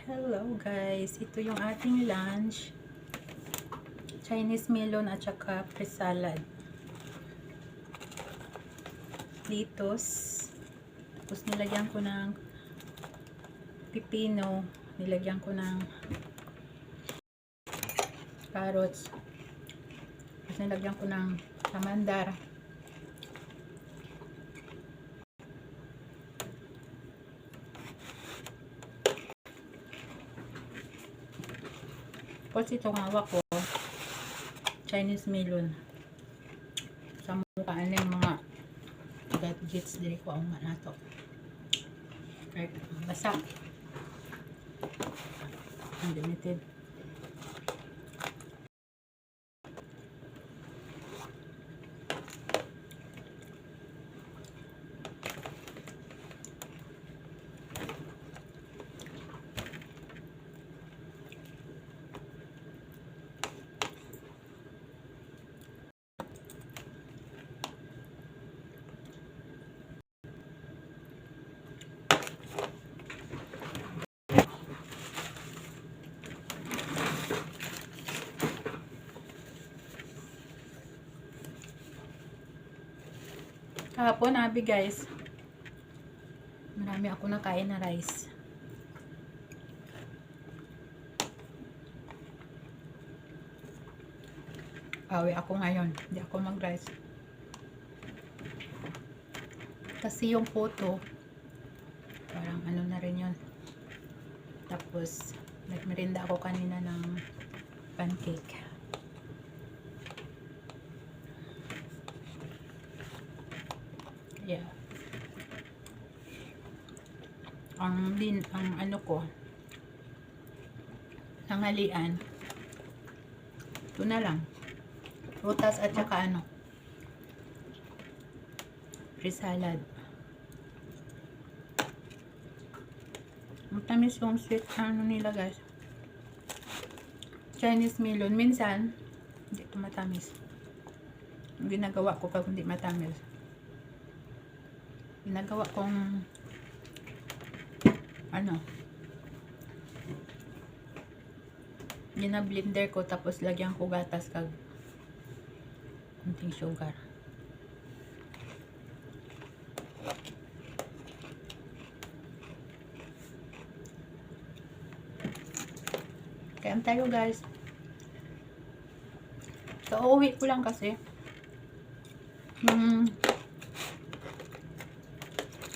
Hello guys, ito yung ating lunch. Chinese melon at saka fruit salad. Lettuce. Tapos nilagyan ko ng pipino. Nilagyan ko ng carrots. Tapos nilagyan ko ng samandar. Tapos itong hawak ko, Chinese melon. Sa mukha na yung mga gadgets diri ko ang nato. Okay, basa. Unlimited. Kahapon, abi guys, marami ako nakain na rice. Bawi ako ngayon, hindi ako mag-rice. Kasi yung photo, parang ano na rin yun. Tapos, nagmerinda ako kanina ng pancake. Yeah. Ang ano ko, tanghalian, ito na lang. Prutas at saka ano, fruit salad. Matamis yung sweet ano nila guys. Chinese melon. Minsan, hindi ito matamis. Yung ginagawa ko pag hindi matamis. Ginagawa kong ano, gina-blender ko tapos lagyan ko gatas kag kunting sugar. Kaya tayo guys. So, uuwi ko lang kasi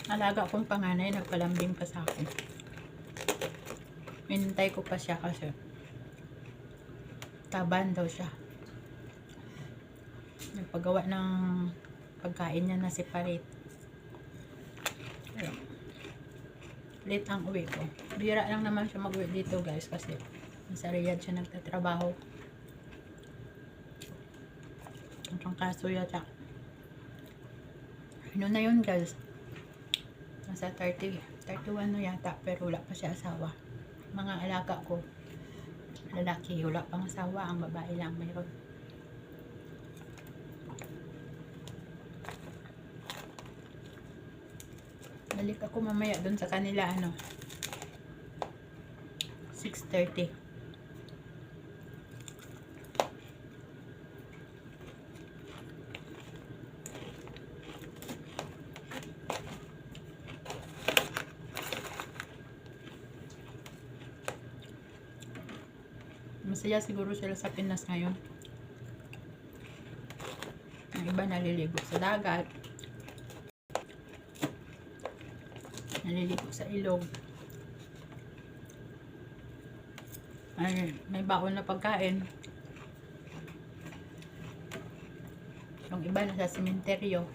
alaga kong panganay nagpalambing pa sa akin. Hinintay ko pa siya kasi taban daw siya. Nagpagawa ng pagkain niya na separate. Ayun. Late ang uwi ko. Bira lang naman siya mag-uwi dito guys kasi sa Riyadh siya nagtatrabaho. Ang kaso yata. Ano na yun guys? Nasa 31 na yata pero wala pa siya asawa. Mga alaga ko, lalaki, wala pang asawa. Ang babae lang mayroon. Balik ako mamaya dun sa kanila ano 6:30. Masaya siguro sila sa Pinas ngayon. Ang iba naliligo sa dagat, naliligo sa ilog. Ay, may baon na pagkain. Yung iba nasa sementeryo.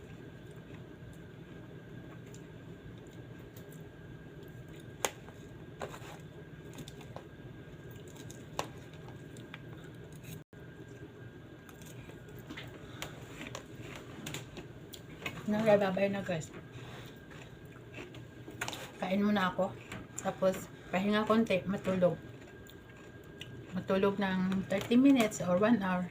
Nagbabay na guys. Kain muna ako. Tapos, pahinga konti, matulog. Matulog ng 30 minutes or 1 hour.